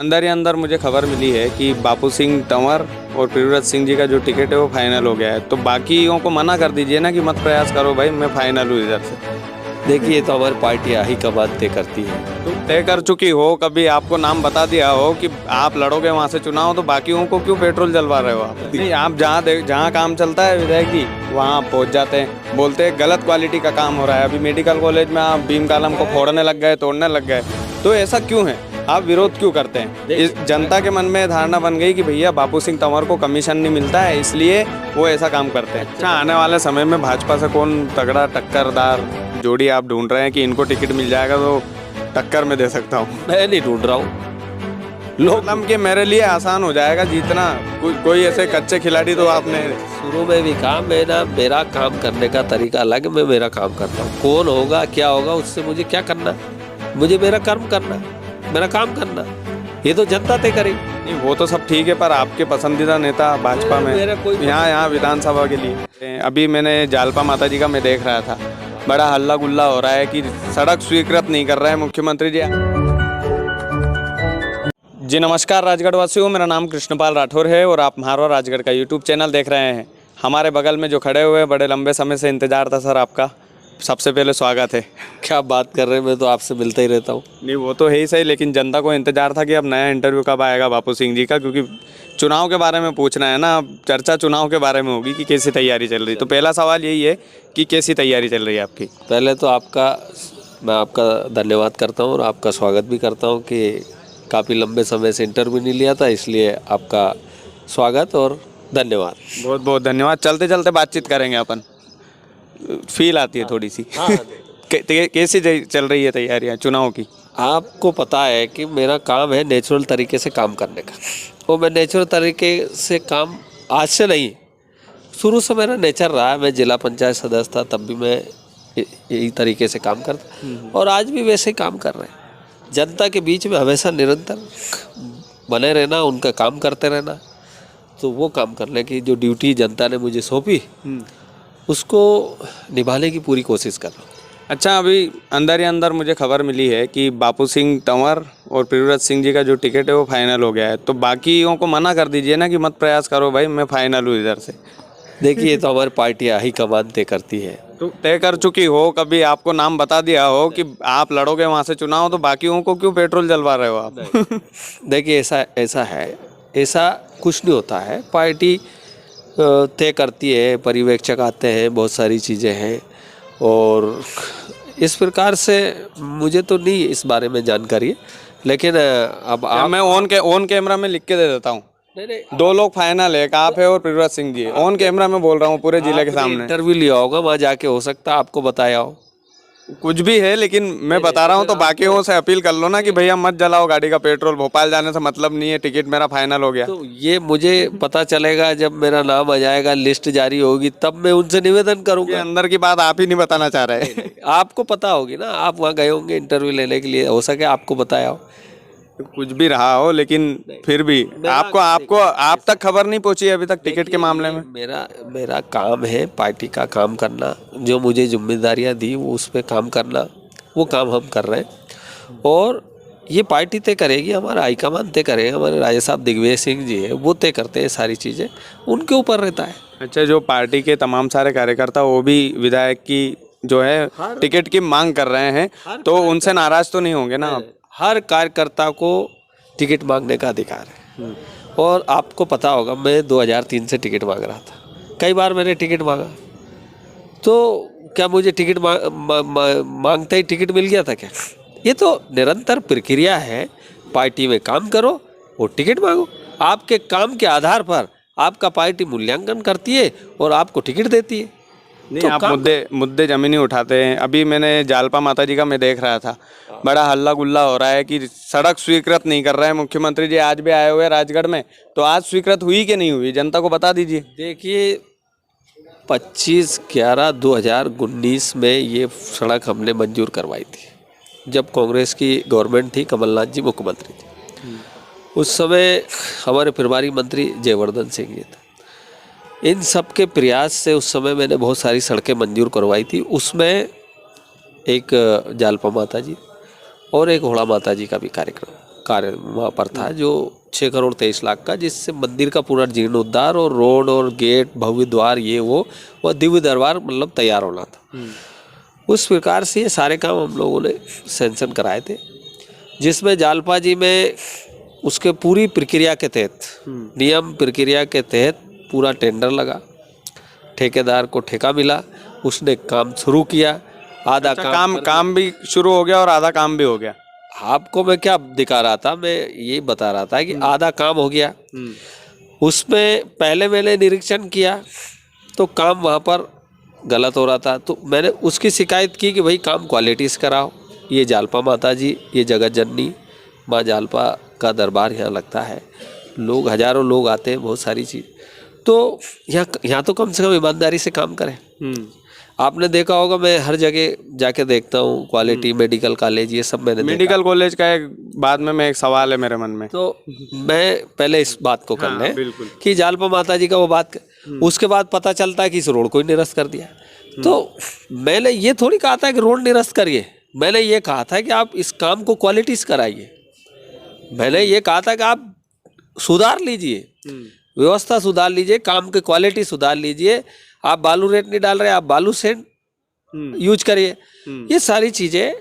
अंदर ही अंदर मुझे खबर मिली है कि बापू सिंह तंवर और प्रियव्रत सिंह जी का जो टिकट है वो फाइनल हो गया है। तो बाकियों को मना कर दीजिए ना कि मत प्रयास करो भाई, मैं फाइनल हूँ इधर से। देखिए, तो हमारी पार्टी हाईकमान तय करती है। तो तय कर चुकी हो, कभी आपको नाम बता दिया हो कि आप लड़ोगे वहाँ से चुनाव, तो बाकियों को क्यों पेट्रोल जलवा रहे हो आप? नहीं, आप जहाँ काम चलता है विधायक जी वहाँ आप पहुँच जाते हैं, बोलते हैं गलत क्वालिटी का काम हो रहा है। अभी मेडिकल कॉलेज में आप बीम कॉलम को फोड़ने लग गए, तोड़ने लग गए, तो ऐसा क्यों है? आप विरोध क्यों करते हैं? इस जनता के मन में धारणा बन गई कि भैया बापू सिंह तंवर को कमीशन नहीं मिलता है, इसलिए वो ऐसा काम करते हैं। अच्छा, आने वाले समय में भाजपा से कौन तगड़ा टक्करदार जोड़ी आप ढूंढ रहे हैं कि इनको टिकट मिल जाएगा तो टक्कर में दे सकता हूँ? मैं नहीं ढूंढ रहा हूँ। लोग के मेरे लिए आसान हो जाएगा जीतना। कोई ऐसे कच्चे खिलाड़ी तो आपने शुरू में भी कहा, मेरा काम करने का तरीका अलग है। मैं मेरा काम करता हूँ, कौन होगा क्या होगा उससे मुझे क्या करना। मुझे मेरा कर्म करना, मेरा काम करना, ये तो जनता तय करेगी। नहीं, वो तो सब ठीक है, पर आपके पसंदीदा नेता भाजपा में यहाँ विधानसभा के लिए, अभी मैंने जालपा माता जी का मैं देख रहा था, बड़ा हल्ला गुल्ला हो रहा है कि सड़क स्वीकृत नहीं कर रहे हैं मुख्यमंत्री जी। जी नमस्कार राजगढ़ वासियों, मेरा नाम कृष्णपाल राठौर है और आप म्हारो राजगढ़ का यूट्यूब चैनल देख रहे हैं। हमारे बगल में जो खड़े हुए बड़े लंबे समय से इंतजार था सर आपका, सबसे पहले स्वागत है। क्या बात कर रहे हैं, मैं तो आपसे मिलता ही रहता हूँ। नहीं वो तो है ही सही, लेकिन जनता को इंतजार था कि अब नया इंटरव्यू कब आएगा बापू सिंह जी का, क्योंकि चुनाव के बारे में पूछना है ना। अब चर्चा चुनाव के बारे में होगी कि कैसी तैयारी चल रही। तो पहला सवाल यही है कि कैसी तैयारी चल रही है आपकी? पहले तो मैं आपका धन्यवाद करता हूँ और आपका स्वागत भी करता हूँ कि काफ़ी लंबे समय से इंटरव्यू नहीं लिया था, इसलिए आपका स्वागत और धन्यवाद। बहुत बहुत धन्यवाद। चलते चलते बातचीत करेंगे अपन, फील आती है थोड़ी सी। कैसी चल रही है तैयारियां चुनाव की? आपको पता है कि मेरा काम है नेचुरल तरीके से काम करने का, और मैं नेचुरल तरीके से काम आज से नहीं, शुरू से मेरा नेचर रहा है। मैं जिला पंचायत सदस्य था तब भी मैं यही तरीके से काम करता, और आज भी वैसे ही काम कर रहे हैं। जनता के बीच में हमेशा निरंतर बने रहना, उनका काम करते रहना। तो वो काम करने की जो ड्यूटी जनता ने मुझे सौंपी, उसको निभाने की पूरी कोशिश कर रहा हूँ। अच्छा, अभी अंदर ही अंदर मुझे खबर मिली है कि बापू सिंह तंवर और प्रियव्रत सिंह जी का जो टिकट है वो फाइनल हो गया है। तो बाकियों को मना कर दीजिए ना कि मत प्रयास करो भाई, मैं फाइनल हूँ इधर से। देखिए, तो हमारी पार्टी हाईकमान तय करती है। तो तय कर चुकी हो, कभी आपको नाम बता दिया हो कि आप लड़ोगे वहाँ से चुनाव, तो बाकियों को क्यों पेट्रोल जलवा रहे हो आप? देखिए, ऐसा कुछ नहीं होता है। पार्टी तय करती है, पर्यवेक्षक आते हैं, बहुत सारी चीज़ें हैं, और इस प्रकार से मुझे तो नहीं इस बारे में जानकारी है। लेकिन अब मैं ऑन कैमरा में लिख के दे देता हूँ। नहीं, दो लोग फाइनल है, एक आप है और प्रियव्रत सिंह जी। ऑन कैमरा में बोल रहा हूँ, पूरे जिले के सामने। इंटरव्यू लिया होगा, वहाँ जाके हो सकता है आपको बताया हो। कुछ भी है, लेकिन मैं बता रहा हूँ तो बाकियों से अपील कर लो ना कि भैया मत जलाओ गाड़ी का पेट्रोल, भोपाल जाने से मतलब नहीं है, टिकट मेरा फाइनल हो गया। तो ये मुझे पता चलेगा जब मेरा नाम आ जाएगा, लिस्ट जारी होगी, तब मैं उनसे निवेदन करूंगा। अंदर की बात आप ही नहीं बताना चाह रहे। आपको पता होगी ना, आप वहाँ गए होंगे इंटरव्यू लेने के लिए, हो सके आपको बताया हो। कुछ भी रहा हो, लेकिन फिर भी आप तक खबर नहीं पहुंची अभी तक टिकट के मामले में? मेरा काम है पार्टी का काम करना, जो मुझे जिम्मेदारियां दी वो उस पर काम करना, वो काम हम कर रहे हैं। और ये पार्टी तय करेगी, हमारा हाईकमान तय करेगा। हमारे राजा साहब दिग्विजय सिंह जी है, वो तय करते हैं सारी चीज़ें, उनके ऊपर रहता है। अच्छा, जो पार्टी के तमाम सारे कार्यकर्ता वो भी विधायक की जो है टिकट की मांग कर रहे हैं, तो उनसे नाराज तो नहीं होंगे ना? हर कार्यकर्ता को टिकट मांगने का अधिकार है, और आपको पता होगा मैं 2003 से टिकट मांग रहा था। कई बार मैंने टिकट मांगा, तो क्या मुझे टिकट मांगते ही टिकट मिल गया था क्या? ये तो निरंतर प्रक्रिया है। पार्टी में काम करो और टिकट मांगो, आपके काम के आधार पर आपका पार्टी मूल्यांकन करती है और आपको टिकट देती है। नहीं, तो आप मुद्दे जमीनी उठाते हैं। अभी मैंने जालपा माता जी का मैं देख रहा था, बड़ा हल्ला गुल्ला हो रहा है कि सड़क स्वीकृत नहीं कर रहे हैं मुख्यमंत्री जी। आज भी आए हुए राजगढ़ में, तो आज स्वीकृत हुई कि नहीं हुई, जनता को बता दीजिए। देखिए, 25/11/2019 में ये सड़क हमने मंजूर करवाई थी, जब कांग्रेस की गवर्नमेंट थी, कमलनाथ जी मुख्यमंत्री थे। उस समय हमारे प्रभारी मंत्री जयवर्धन सिंह जी थे। इन सब के प्रयास से उस समय मैंने बहुत सारी सड़कें मंजूर करवाई थी। उसमें एक जालपा माता जी और एक होड़ा माता जी का भी कार्यक्रम कार्य वहाँ पर था जो 6 करोड़ 23 लाख का, जिससे मंदिर का पूरा जीर्णोद्धार और रोड और गेट भव्य द्वार ये वो दिव्य दरबार मतलब तैयार होना था। उस प्रकार से ये सारे काम हम लोगों ने सैंक्शन कराए थे, जिसमें जालपा जी में उसके पूरी प्रक्रिया के तहत, नियम प्रक्रिया के तहत पूरा टेंडर लगा, ठेकेदार को ठेका मिला, उसने काम शुरू किया। आधा काम भी शुरू हो गया और आधा काम भी हो गया। आपको मैं क्या दिखा रहा था, मैं ये बता रहा था कि आधा काम हो गया। उसमें पहले मैंने निरीक्षण किया तो काम वहाँ पर गलत हो रहा था, तो मैंने उसकी शिकायत की कि भाई काम क्वालिटी से कराओ। ये जालपा माता जी, ये जगत जननी माँ जालपा का दरबार यहाँ लगता है, लोग हजारों लोग आते हैं, बहुत सारी चीज़, तो यहाँ तो कम से कम ईमानदारी से काम करें। आपने देखा होगा, मैं हर जगह जाके देखता हूँ, क्वालिटी मेडिकल कॉलेज ये सब मैंने मेडिकल कॉलेज का एक बाद में एक सवाल है मेरे मन में, तो मैं पहले इस बात को कर लें कि जालपा माता जी का वो बात उसके बाद पता चलता है कि इस रोड को ही निरस्त कर दिया। तो मैंने ये थोड़ी कहा था कि रोड निरस्त करिए, मैंने ये कहा था कि आप इस काम को क्वालिटी से कराइए। मैंने ये कहा था कि आप सुधार लीजिए, व्यवस्था सुधार लीजिए, काम की क्वालिटी सुधार लीजिए। आप बालू रेत नहीं डाल रहे, आप बालू सेंड यूज करिए। ये सारी चीजें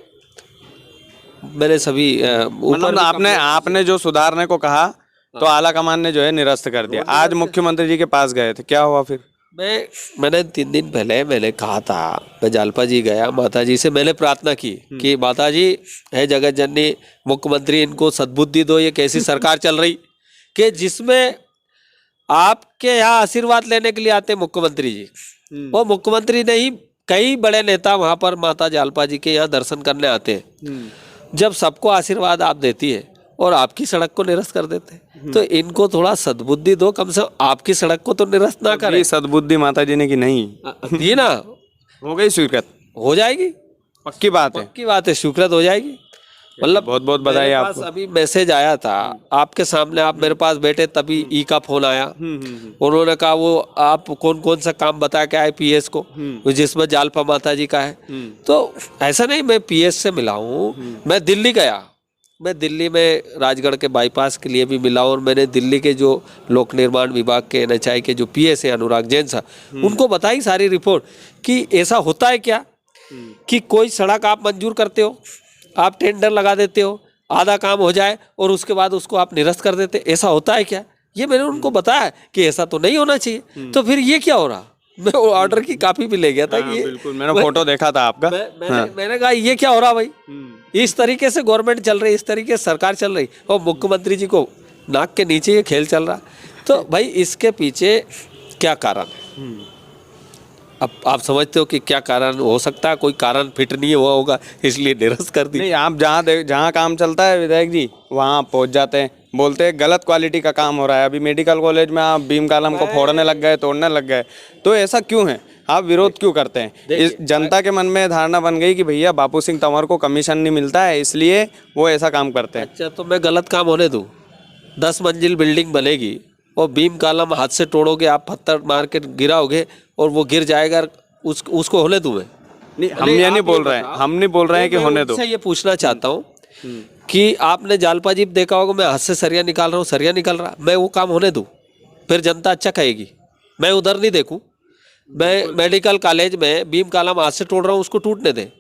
मैंने सभी मतलब आपने जो सुधारने को कहा तो आला कमान ने जो है निरस्त कर दिया। आज मुख्यमंत्री जी के पास गए थे, क्या हुआ फिर? मैंने 3 दिन पहले मैंने कहा था, मैं जालपा जी गया, माता जी से मैंने प्रार्थना की कि माता जी है जगत जननी, मुख्यमंत्री इनको सद्बुद्धि दो, ये कैसी सरकार चल रही कि जिसमें आपके यहाँ आशीर्वाद लेने के लिए आते मुख्यमंत्री जी, वो मुख्यमंत्री नहीं कई बड़े नेता वहाँ पर माता जालपा जी के यहाँ दर्शन करने आते हैं। जब सबको आशीर्वाद आप देती है और आपकी सड़क को निरस्त कर देते हैं, तो इनको थोड़ा सद्बुद्धि दो, कम से कम आपकी सड़क को तो निरस्त ना करें। सद्बुद्धि माता जी ने की नहीं दी ना, हो गई स्वीकृत, हो जाएगी, पक्की बात है, स्वीकृत हो जाएगी। मतलब बहुत बहुत बधाई आपको। अभी मैसेज आया था आपके सामने, आप मेरे पास बैठे तभी ई का फोन आया। उन्होंने कहा वो आप कौन कौन सा काम बता के आए पीएस को, जिसमें जालपा माता जी का है। तो ऐसा नहीं मैं पीएस से मिला हूँ, मैं दिल्ली गया, मैं दिल्ली में राजगढ़ के बाईपास के लिए भी मिला, और मैंने दिल्ली के जो लोक निर्माण विभाग के NHAI के जो पीएस है अनुराग जैन साहब, उनको बताई सारी रिपोर्ट कि ऐसा होता है क्या कि कोई सड़क आप मंजूर करते हो, आप टेंडर लगा देते हो, आधा काम हो जाए और उसके बाद उसको आप निरस्त कर देते, ऐसा होता है क्या? ये मैंने उनको बताया कि ऐसा तो नहीं होना चाहिए। तो फिर ये क्या हो रहा? मैं वो ऑर्डर की कॉपी भी ले गया था कि बिल्कुल, मैंने फोटो देखा था आपका। मैंने कहा ये क्या हो रहा भाई, इस तरीके से गवर्नमेंट चल रही, इस तरीके से सरकार चल रही, और मुख्यमंत्री जी को नाक के नीचे ये खेल चल रहा। तो भाई इसके पीछे क्या कारण है? अब आप समझते हो कि क्या कारण हो सकता है? कोई कारण फिट नहीं हुआ होगा इसलिए निरस्त कर दी। नहीं, आप जहाँ काम चलता है विधायक जी वहाँ पहुँच जाते हैं, बोलते हैं गलत क्वालिटी का काम हो रहा है। अभी मेडिकल कॉलेज में आप बीम कॉलम को फोड़ने लग गए, तोड़ने लग गए, तो ऐसा क्यों है? आप विरोध क्यों करते हैं? इस जनता के मन में धारणा बन गई कि भैया बापू सिंह तंवर को कमीशन नहीं मिलता है, इसलिए वो ऐसा काम करते हैं। अच्छा, तो मैं गलत काम होने दूँ? 10 मंजिल बिल्डिंग बनेगी और बीम कॉलम हाथ से तोड़ोगे, आप पत्थर मार के गिराओगे और वो गिर जाएगा, उसको होने दूँ मैं? नहीं, हम ये नहीं बोल रहे हैं, हम नहीं बोल रहे हैं कि होने दो। ये पूछना चाहता हूँ कि आपने जालपा जी देखा होगा, मैं हाथ से सरिया निकाल रहा हूँ, सरिया निकल रहा, मैं वो काम होने दूँ? फिर जनता अच्छा कहेगी, मैं उधर नहीं देखूँ। मैं मेडिकल कॉलेज में बीम कॉलम हाथ से तोड़ रहा हूँ, उसको टूटने दे।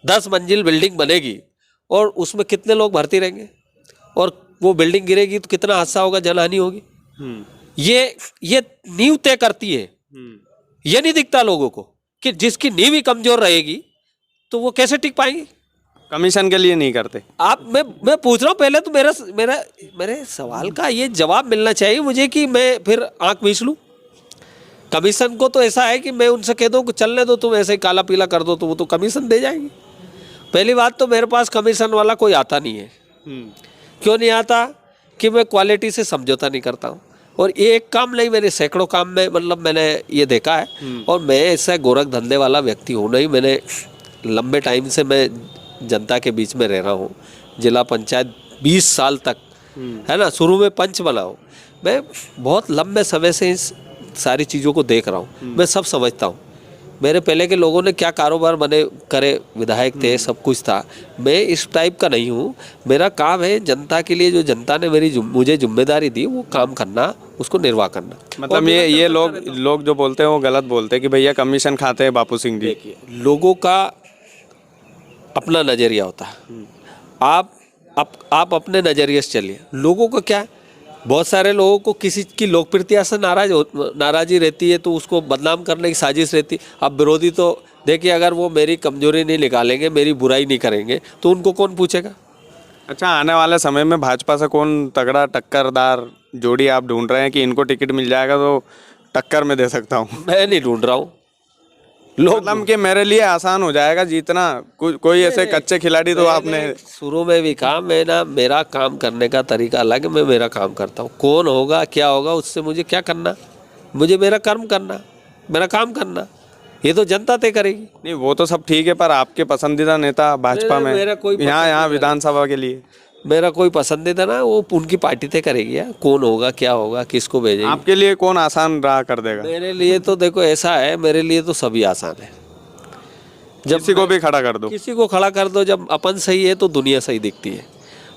10 मंजिल बिल्डिंग बनेगी और उसमें कितने लोग भर्ती रहेंगे, और वो बिल्डिंग गिरेगी तो कितना हादसा होगा, जनहानि होगी। ये नींव तय करती है। ये नहीं दिखता लोगों को कि जिसकी नींव ही कमजोर रहेगी तो वो कैसे टिक पाएंगे? कमीशन के लिए नहीं करते आप। मैं पूछ रहा हूँ, पहले तो मेरे सवाल का ये जवाब मिलना चाहिए मुझे कि मैं फिर आंख मीच लूँ। कमीशन को तो ऐसा है कि मैं उनसे कह दूँ कि चलने दो, तुम ऐसे ही काला पीला कर दो, तो वो तो कमीशन दे जाएंगे। पहली बात तो मेरे पास कमीशन वाला कोई आता नहीं है। क्यों नहीं आता? कि मैं क्वालिटी से समझौता नहीं करता हूँ। और ये एक काम नहीं, मैंने सैकड़ों काम में मतलब मैंने ये देखा है। और मैं ऐसा गोरख धंधे वाला व्यक्ति हूँ नहीं, मैंने लंबे टाइम से मैं जनता के बीच में रह रहा हूँ। जिला पंचायत 20 साल तक, है ना, शुरू में पंच बना हूँ। मैं बहुत लंबे समय से इस सारी चीज़ों को देख रहा हूँ, मैं सब समझता हूँ मेरे पहले के लोगों ने क्या कारोबार बने करे, विधायक थे, सब कुछ था। मैं इस टाइप का नहीं हूँ। मेरा काम है जनता के लिए, जो जनता ने मुझे जिम्मेदारी दी वो काम करना, उसको निर्वाह करना। मतलब ये लोग जो बोलते हैं वो गलत बोलते हैं कि भैया कमीशन खाते हैं बापू सिंह जी। लोगों का अपना नज़रिया होता है। आप अपने नज़रिए से चलिए। लोगों को क्या है, बहुत सारे लोगों को किसी की लोकप्रियता से नाराज़ी रहती है तो उसको बदनाम करने की साजिश रहती है। अब विरोधी तो देखिए, अगर वो मेरी कमजोरी नहीं निकालेंगे, मेरी बुराई नहीं करेंगे तो उनको कौन पूछेगा। अच्छा, आने वाले समय में भाजपा से कौन तगड़ा टक्करदार जोड़ी आप ढूंढ रहे हैं कि इनको टिकट मिल जाएगा तो टक्कर में दे सकता हूँ? मैं नहीं ढूंढ रहा हूँ। मतलब कि मेरे लिए आसान हो जाएगा जीतना। कोई ऐसे कच्चे खिलाड़ी तो आपने शुरू में भी कहा, मेरा काम करने का तरीका अलग है। मैं मेरा काम करता हूँ। कौन होगा क्या होगा उससे मुझे क्या करना। मुझे मेरा कर्म करना, मेरा काम करना, ये तो जनता तय करेगी। नहीं, वो तो सब ठीक है, पर आपके पसंदीदा नेता भाजपा में मेरा कोई यहाँ विधानसभा के लिए मेरा कोई पसंदीदा ना, वो उनकी पार्टी तय करेगी यार, कौन होगा क्या होगा, किसको भेजेगी। आपके लिए कौन आसान राह कर देगा? मेरे लिए तो देखो ऐसा है, मेरे लिए तो सभी आसान है। जब किसी को भी खड़ा कर दो, किसी को खड़ा कर दो। जब अपन सही है तो दुनिया सही दिखती है,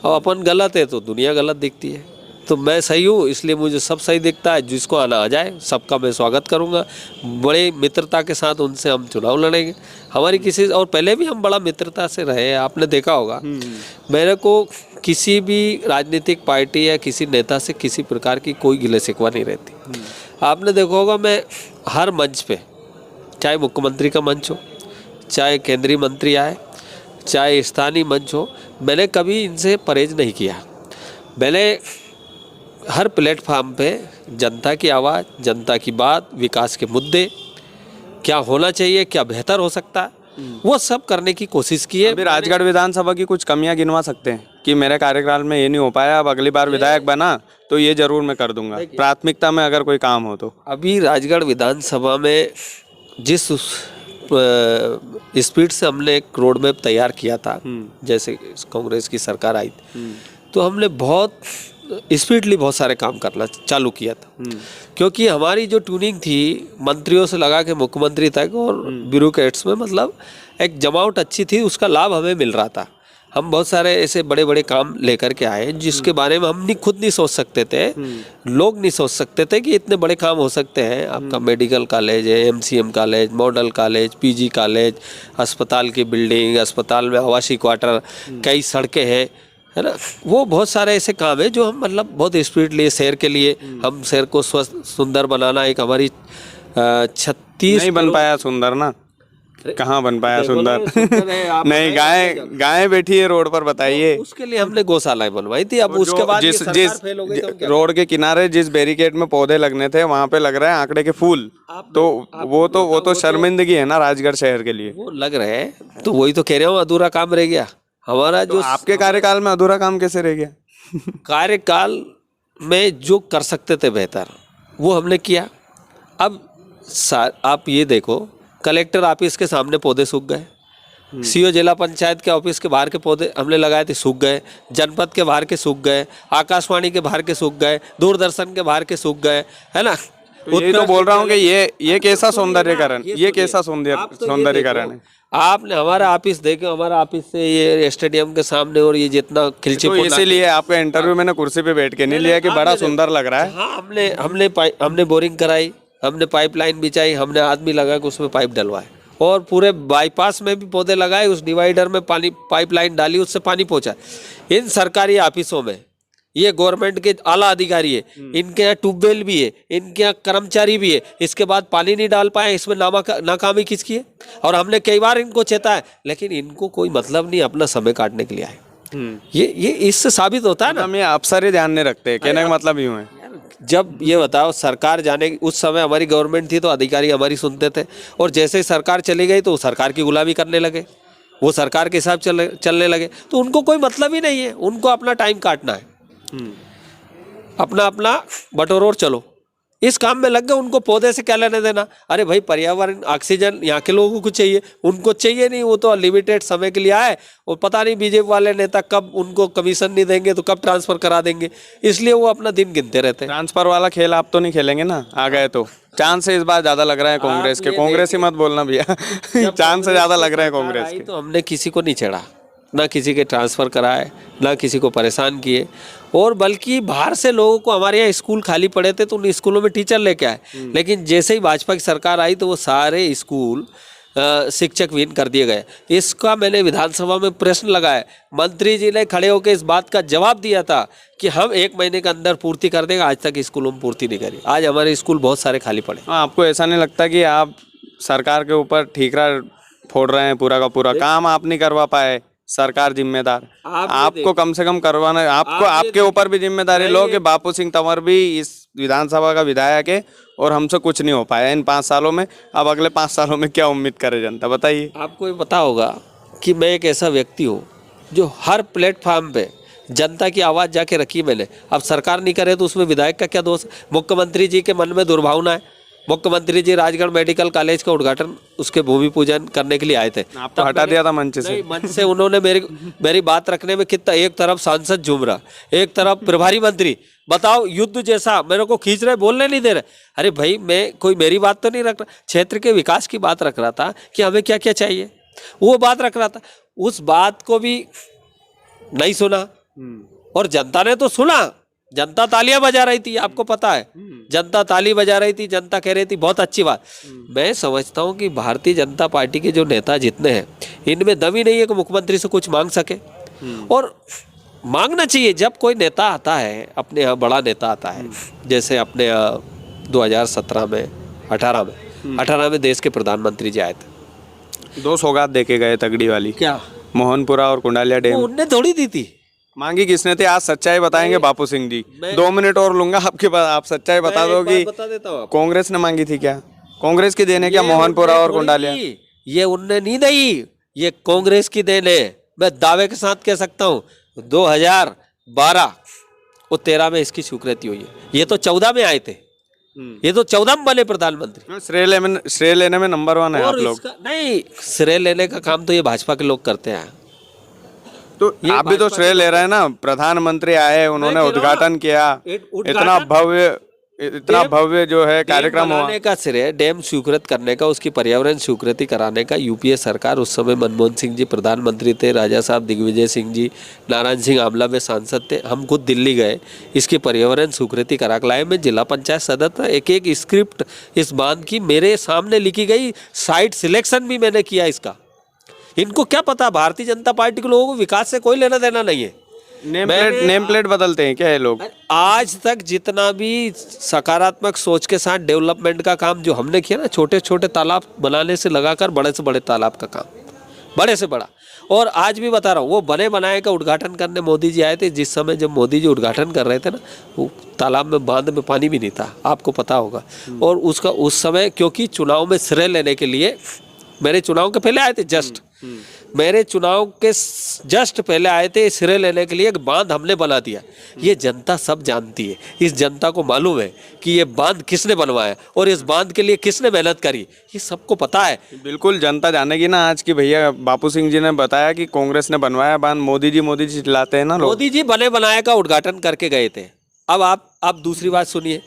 और अपन गलत है तो दुनिया गलत दिखती है। तो मैं सही हूँ इसलिए मुझे सब सही दिखता है। जिसको आना आ जाए, सबका मैं स्वागत करूँगा। बड़े मित्रता के साथ उनसे हम चुनाव लड़ेंगे। हमारी किसी और पहले भी हम बड़ा मित्रता से रहे हैं, आपने देखा होगा। मेरे को किसी भी राजनीतिक पार्टी या किसी नेता से किसी प्रकार की कोई गिले शिकवा नहीं रहती। आपने देखा होगा, मैं हर मंच पे, चाहे मुख्यमंत्री का मंच हो, चाहे केंद्रीय मंत्री आए, चाहे स्थानीय मंच हो, मैंने कभी इनसे परहेज नहीं किया। मैंने हर प्लेटफॉर्म पे जनता की आवाज़, जनता की बात, विकास के मुद्दे, क्या होना चाहिए, क्या बेहतर हो सकता है, वो सब करने की कोशिश की है। अभी राजगढ़ विधानसभा की कुछ कमियां गिनवा सकते हैं कि मेरे कार्यकाल में ये नहीं हो पाया, अब अगली बार विधायक बना तो ये जरूर मैं कर दूंगा, प्राथमिकता में अगर कोई काम हो तो? अभी राजगढ़ विधानसभा में जिस स्पीड से हमने एक रोड मैप तैयार किया था, जैसे कांग्रेस की सरकार आई थी, तो हमने बहुत स्पीडली बहुत सारे काम करना चालू किया था। क्योंकि हमारी जो ट्यूनिंग थी मंत्रियों से लगा के मुख्यमंत्री तक और ब्यूरोक्रेट्स में, मतलब एक जमावट अच्छी थी, उसका लाभ हमें मिल रहा था। हम बहुत सारे ऐसे बड़े बड़े काम लेकर के आए जिसके बारे में हम खुद नहीं सोच सकते थे, लोग नहीं सोच सकते थे कि इतने बड़े काम हो सकते हैं। आपका मेडिकल कॉलेज है, MCM college, model college, PG college, अस्पताल की बिल्डिंग, अस्पताल में आवासीय क्वार्टर, कई सड़कें हैं, है ना। वो बहुत सारे ऐसे काम है जो हम मतलब बहुत स्पीडली शहर के लिए, हम शहर को स्वस्थ सुंदर बनाना, एक हमारी 36 नहीं बन पाया सुंदर ना, कहाँ बन पाया सुंदर? नहीं, गाय बैठी है रोड पर, बताइए। उसके लिए हमने गौशालाएं बनवाई थी। अब उसके बाद ये सरकार फेल हो गई तो हम क्या रोड के किनारे जिस बैरिकेड में पौधे लगने थे वहां पे लग रहे हैं आंकड़े के फूल, तो वो तो शर्मिंदगी है ना राजगढ़ शहर के लिए। वो लग रहे हैं, तो वही तो कह रहे हो, अधूरा काम रह गया हमारा। जो आपके कार्यकाल में अधूरा काम कैसे रह गया? कार्यकाल में जो कर सकते थे बेहतर, वो हमने किया। अब आप ये देखो, कलेक्टर ऑफिस के सामने पौधे सूख गए, CO जिला पंचायत के ऑफिस के बाहर के पौधे हमने लगाए थे, सूख गए। जनपद के बाहर के सूख गए, आकाशवाणी के बाहर के सूख गए, दूरदर्शन के बाहर के सूख गए, है ना। यही तो बोल रहा हूँ कि ये कैसा सौंदर्यकरण, ये कैसा सौंदर्यकरण है? आपने हमारा ऑफिस देखे, हमारा ऑफिस से ये स्टेडियम के सामने, और ये जितना खिलची, तो इसीलिए आपका इंटरव्यू मैंने कुर्सी पे बैठ के नहीं लिया कि बड़ा सुंदर लग रहा है। हाँ, हमने बोरिंग कराई, हमने पाइपलाइन बिछाई, हमने आदमी लगा के उसमें पाइप डलवाए, और पूरे बाईपास में भी पौधे लगाए, उस डिवाइडर में पानी पाइपलाइन डाली, उससे पानी पहुंचा। इन सरकारी ऑफिसों में ये गवर्नमेंट के आला अधिकारी है, इनके यहाँ ट्यूबवेल भी है, इनके यहाँ कर्मचारी भी है, इसके बाद पानी नहीं डाल पाए, इसमें नाकामी किसकी है? और हमने कई बार इनको चेताया, लेकिन इनको कोई मतलब नहीं, अपना समय काटने के लिए आए। ये इससे साबित होता है ना, हम ये अफसर ही ध्यान नहीं रखते, कहने का मतलब यूं है। जब ये बताओ, सरकार जाने उस समय हमारी गवर्नमेंट थी तो अधिकारी हमारी सुनते थे, और जैसे ही सरकार चली गई तो सरकार की गुलामी करने लगे, वो सरकार के हिसाब चलने लगे। तो उनको कोई मतलब ही नहीं है, उनको अपना टाइम काटना है, अपना बटोर और चलो। इस काम में लग गए, उनको पौधे से क्या लेने देना। अरे भाई पर्यावरण ऑक्सीजन यहाँ के लोगों को चाहिए, उनको चाहिए नहीं, वो तो लिमिटेड समय के लिए आए और पता नहीं बीजेपी वाले नेता कब उनको कमीशन नहीं देंगे तो कब ट्रांसफर करा देंगे, इसलिए वो अपना दिन गिनते रहते हैं। ट्रांसफर वाला खेल आप तो नहीं खेलेंगे ना, आ गए तो चांद से इस बार ज्यादा लग रहा है कांग्रेस के। कांग्रेस ही मत बोलना भैया चांद से ज्यादा लग रहा है कांग्रेस के। तो हमने किसी को नहीं छेड़ा, ना किसी के ट्रांसफ़र कराए, ना किसी को परेशान किए, और बल्कि बाहर से लोगों को, हमारे यहाँ स्कूल खाली पड़े थे तो उन स्कूलों में टीचर लेके आए, लेकिन जैसे ही भाजपा की सरकार आई तो वो सारे स्कूल शिक्षक विहीन कर दिए गए। इसका मैंने विधानसभा में प्रश्न लगाया, मंत्री जी ने खड़े होकर इस बात का जवाब दिया था कि हम 1 महीने के अंदर पूर्ति कर देंगे, आज तक स्कूलों में पूर्ति नहीं करी। आज हमारे स्कूल बहुत सारे खाली पड़े। आपको ऐसा नहीं लगता कि आप सरकार के ऊपर ठीकरा फोड़ रहे हैं, पूरा का पूरा काम आप नहीं करवा पाए, सरकार जिम्मेदार, आपको कम से कम करवाना, आपको आपके ऊपर भी जिम्मेदारी लो कि बापू सिंह तंवर भी इस विधानसभा का विधायक है और हमसे कुछ नहीं हो पाया इन 5 सालों में। अब अगले 5 सालों में क्या उम्मीद करे जनता, बताइए। आपको ये पता होगा कि मैं एक ऐसा व्यक्ति हूँ जो हर प्लेटफॉर्म पे जनता की आवाज़ जाके रखी मैंने। अब सरकार नहीं करे तो उसमें विधायक का क्या दोष। मुख्यमंत्री जी के मन में दुर्भावना है, मुख्यमंत्री जी राजगढ़ मेडिकल कॉलेज का उद्घाटन, उसके भूमि पूजन करने के लिए आए थे, आपको हटा दिया था मंच से। मंच से उन्होंने मेरी बात रखने में कितना, एक तरफ सांसद झूम रहा, एक तरफ प्रभारी मंत्री, बताओ युद्ध जैसा मेरे को खींच रहे, बोलने नहीं दे रहे। अरे भाई मैं कोई मेरी बात तो नहीं रख रहा, क्षेत्र के विकास की बात रख रहा था कि हमें क्या क्या चाहिए, वो बात रख रहा था। उस बात को भी नहीं सुना और जनता ने तो सुना, जनता तालियां बजा रही थी, आपको पता है, जनता ताली बजा रही थी, जनता कह रही थी बहुत अच्छी बात। मैं समझता हूं कि भारतीय जनता पार्टी के जो नेता जितने हैं, इनमें दम ही नहीं है कि मुख्यमंत्री से कुछ मांग सके, और मांगना चाहिए। जब कोई नेता आता है, अपने यहाँ बड़ा नेता आता है, जैसे अपने यहाँ 2017 में 18 में देश के प्रधानमंत्री जी आए थे, 2 सौगात देके गए तगड़ी वाली, क्या मोहनपुरा और कुंडालिया डैम। उनने थोड़ी दी थी, मांगी किसने थी? आज सच्चाई बताएंगे बापू सिंह जी। 2 मिनट और लूंगा आपके पास, आप सच्चाई बता दो कि बता देता हूँ। कांग्रेस ने मांगी थी क्या? कांग्रेस की देन है क्या मोहनपुरा और कुंडालिया? ये उनने नहीं दी, ये कांग्रेस की देन है। मैं दावे के साथ कह सकता हूँ 2012 और 13 में इसकी स्वीकृति हुई है। ये तो 14 में आए थे, ये तो 14 में बने प्रधानमंत्री। श्रेय लेने में नंबर 1 है आप लोग। नहीं, श्रेय लेने का काम तो ये भाजपा के लोग करते हैं। तो आप भी तो श्रेय ले रहे हैं ना, प्रधानमंत्री आए, उन्होंने उद्घाटन किया, इतना भव्य जो है कार्यक्रम हुआ। का श्रेय डैम स्वीकृत करने का, उसकी पर्यावरण स्वीकृति कराने का यूपीए सरकार, उस समय मनमोहन सिंह जी प्रधानमंत्री थे, राजा साहब दिग्विजय सिंह जी, नारायण सिंह आमला में सांसद थे, हम खुद दिल्ली गए, इसकी पर्यावरण स्वीकृति करा के लाए। मैं जिला पंचायत सदस्य, एक स्क्रिप्ट इस बांध की मेरे सामने लिखी गई, साइट सिलेक्शन भी मैंने किया इसका। इनको क्या पता, भारतीय जनता पार्टी के लोगों को विकास से कोई लेना देना नहीं है। नेम प्लेट बदलते हैं क्या ये लोग? आज तक जितना भी सकारात्मक सोच के साथ डेवलपमेंट का काम जो हमने किया ना, छोटे छोटे तालाब बनाने से लगाकर बड़े से बड़े तालाब का काम, बड़े से बड़ा, और आज भी बता रहा हूँ, वो बने बनाए का उद्घाटन करने मोदी जी आए थे। जिस समय जब मोदी जी उद्घाटन कर रहे थे ना, वो तालाब में, बांध में पानी भी नहीं था, आपको पता होगा। और उसका उस समय, क्योंकि चुनाव में श्रेय लेने के लिए, मेरे चुनाव के पहले आए थे, मेरे चुनाव के जस्ट पहले आए थे, श्रेय लेने के लिए एक बांध हमने बना दिया। ये जनता सब जानती है, इस जनता को मालूम है कि ये बांध किसने बनवाया और इस बांध के लिए किसने मेहनत करी, ये सबको पता है। बिल्कुल जनता जानेगी ना आज की। भैया बापू सिंह जी ने बताया कि कांग्रेस ने बनवाया बांध, मोदी जी चिल्लाते हैं ना लोग। मोदी जी बने बनाए का उद्घाटन करके गए थे। अब आप दूसरी बात सुनिए,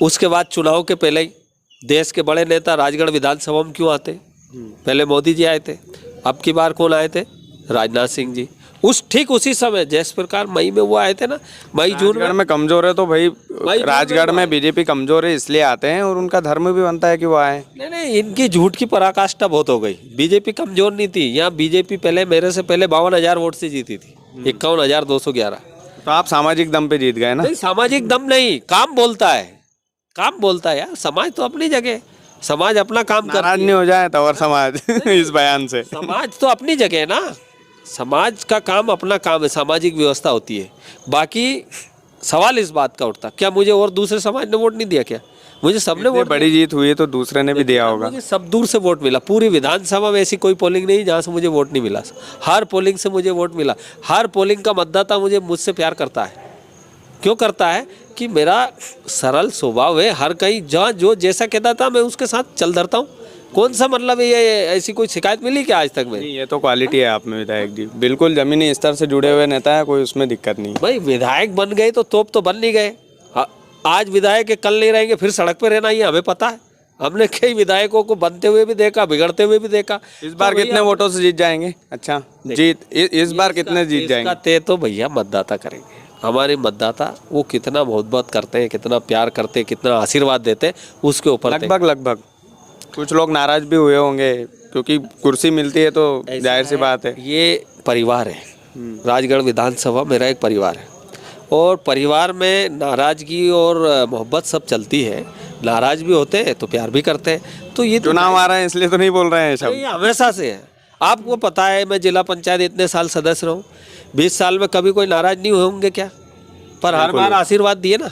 उसके बाद चुनाव के पहले ही देश के बड़े नेता राजगढ़ विधानसभा में क्यों आते? पहले मोदी जी आए थे, अब की बार कौन आए थे? राजनाथ सिंह जी। ठीक उसी समय, जिस प्रकार मई में वो आए थे ना, मई जून में कमजोर है तो भाई राजगढ़ में बीजेपी कमजोर है इसलिए आते हैं, और उनका धर्म भी बनता है कि वो आए। नहीं, इनकी झूठ की पराकाष्ठा बहुत हो गई। बीजेपी कमजोर नहीं थी, यहाँ बीजेपी पहले, मेरे से पहले 52,000 वोट से जीती थी, 51,211। तो आप सामाजिक दम पे जीत गए ना? नहीं, सामाजिक दम नहीं, काम बोलता है, काम बोलता है यार। समाज तो अपनी जगह, समाज अपना काम कर, नाराज नहीं हो जाए तो और समाज इस बयान से। समाज तो अपनी जगह है ना, समाज का काम अपना काम है, सामाजिक व्यवस्था होती है। बाकी सवाल इस बात का उठता, क्या मुझे और दूसरे समाज ने वोट नहीं दिया? क्या मुझे सबने वोट? बड़ी जीत हुई है तो दूसरे ने भी दिया होगा। मुझे सब दूर से वोट मिला, पूरी विधानसभा में ऐसी कोई पोलिंग नहीं जहाँ से मुझे वोट नहीं मिला। हर पोलिंग से मुझे वोट मिला, हर पोलिंग का मतदाता मुझसे प्यार करता है। क्यों करता है कि मेरा सरल स्वभाव है, हर कहीं जहाँ जो जैसा कहता था मैं उसके साथ चल धरता हूँ। कौन सा मतलब ये ऐसी कोई शिकायत मिली क्या आज तक में? नहीं, ये तो क्वालिटी है आप में विधायक जी, बिल्कुल जमीनी स्तर से जुड़े हुए नेता है, कोई उसमें दिक्कत नहीं। भाई विधायक बन गए तो तोप तो बन नहीं गए। आज विधायक है, कल नहीं रहेंगे, फिर सड़क पर रहना, ये हमें पता है। हमने कई विधायकों को बनते हुए भी देखा, बिगड़ते हुए भी देखा। इस बार कितने वोटों से जीत जाएंगे? अच्छा इस बार कितने जीत जाएंगे? तय तो भैया मतदाता करेंगे। हमारे मतदाता वो कितना मोहब्बत करते हैं, कितना प्यार करते हैं, कितना आशीर्वाद देते हैं, उसके ऊपर लगभग कुछ लोग नाराज भी हुए होंगे क्योंकि कुर्सी मिलती है तो जाहिर सी बात है। ये परिवार है, राजगढ़ विधानसभा मेरा एक परिवार है और परिवार में नाराजगी और मोहब्बत सब चलती है। नाराज भी होते हैं तो प्यार भी करते हैं। तो ये चुनाव आ रहा है इसलिए तो नहीं बोल रहे हैं सब, ये हमेशा से है। आपको पता है मैं जिला पंचायत इतने साल सदस्य रहूं, 20 साल में कभी कोई नाराज नहीं होंगे क्या? पर हर बार आशीर्वाद दिए ना,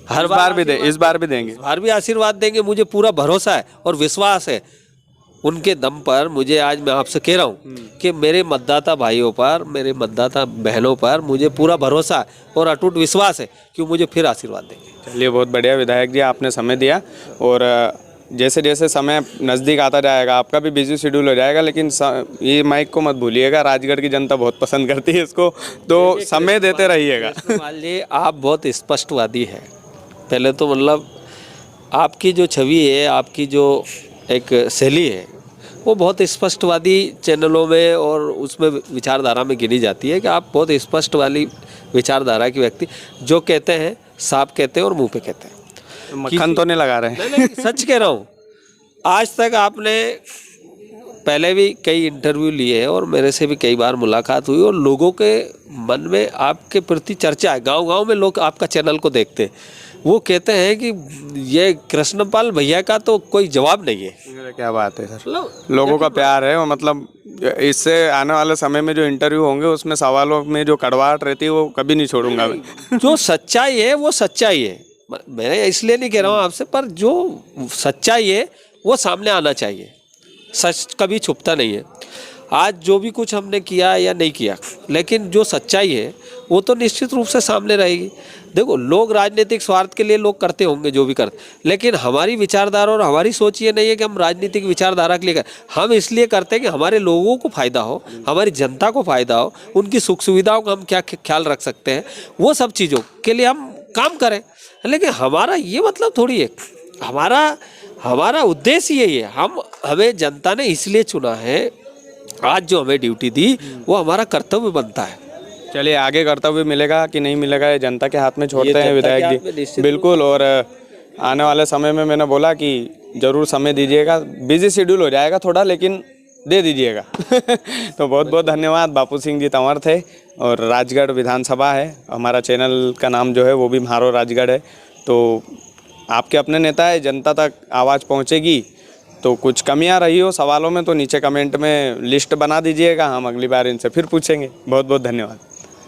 हर बार भी दे, इस बार भी देंगे, हर भी आशीर्वाद देंगे। मुझे पूरा भरोसा है और विश्वास है उनके दम पर। मुझे आज मैं आपसे कह रहा हूँ कि मेरे मतदाता भाइयों पर, मेरे मतदाता बहनों पर मुझे पूरा भरोसा है और अटूट विश्वास है कि मुझे फिर आशीर्वाद देंगे। चलिए बहुत बढ़िया विधायक जी, आपने समय दिया और जैसे जैसे समय नज़दीक आता जाएगा आपका भी बिजी शेड्यूल हो जाएगा, लेकिन ये माइक को मत भूलिएगा, राजगढ़ की जनता बहुत पसंद करती है इसको, तो समय देते रहिएगा। आप बहुत स्पष्टवादी है। पहले तो मतलब आपकी जो छवि है, आपकी जो एक शैली है वो बहुत स्पष्टवादी चैनलों में और उसमें विचारधारा में गिनी जाती है कि आप बहुत स्पष्ट वाली विचारधारा के व्यक्ति, जो कहते हैं साफ कहते हैं और मुंह पे कहते हैं। मक्खन तो नहीं लगा रहे हैं? नहीं, सच कह रहा हूँ। आज तक आपने पहले भी कई इंटरव्यू लिए हैं और मेरे से भी कई बार मुलाकात हुई और लोगों के मन में आपके प्रति चर्चा है। गांव-गांव में लोग आपका चैनल को देखते हैं, वो कहते हैं कि ये कृष्णपाल भैया का तो कोई जवाब नहीं है। क्या बात है सर, लोगों का प्यार है। मतलब इससे आने वाले समय में जो इंटरव्यू होंगे उसमें सवालों में जो कड़वाहट रहती है वो कभी नहीं छोड़ूंगा मैं। जो सच्चाई है वो सच्चाई है। मैं इसलिए नहीं कह रहा हूँ आपसे, पर जो सच्चाई है वो सामने आना चाहिए। सच कभी छुपता नहीं है। आज जो भी कुछ हमने किया या नहीं किया, लेकिन जो सच्चाई है वो तो निश्चित रूप से सामने रहेगी। देखो, लोग राजनीतिक स्वार्थ के लिए लोग करते होंगे जो भी करते, लेकिन हमारी विचारधारा और हमारी सोच ये नहीं है कि हम राजनीतिक विचारधारा के लिए करें। हम इसलिए करते हैं कि हमारे लोगों को फ़ायदा हो, हमारी जनता को फ़ायदा हो, उनकी सुख सुविधाओं का हम क्या ख्याल रख सकते हैं, वो सब चीज़ों के लिए हम काम करें। लेकिन हमारा ये मतलब थोड़ी है, हमारा उद्देश्य यही है। हमें जनता ने इसलिए चुना है, आज जो हमें ड्यूटी दी वो हमारा कर्तव्य बनता है। चलिए, आगे कर्तव्य मिलेगा कि नहीं मिलेगा ये जनता के हाथ में छोड़ते हैं विधायक जी। बिल्कुल, और आने वाले समय में मैंने बोला कि ज़रूर समय दीजिएगा। बिजी शेड्यूल हो जाएगा थोड़ा, लेकिन दे दीजिएगा। तो बहुत बहुत धन्यवाद। बापू सिंह जी तंवर थे और राजगढ़ विधानसभा है हमारा चैनल का नाम, जो है वो भी म्हारो राजगढ़ है। तो आपके अपने नेता है, जनता तक आवाज़ पहुँचेगी। तो कुछ कमियां रही हो सवालों में तो नीचे कमेंट में लिस्ट बना दीजिएगा, हम अगली बार इनसे फिर पूछेंगे। बहुत बहुत धन्यवाद।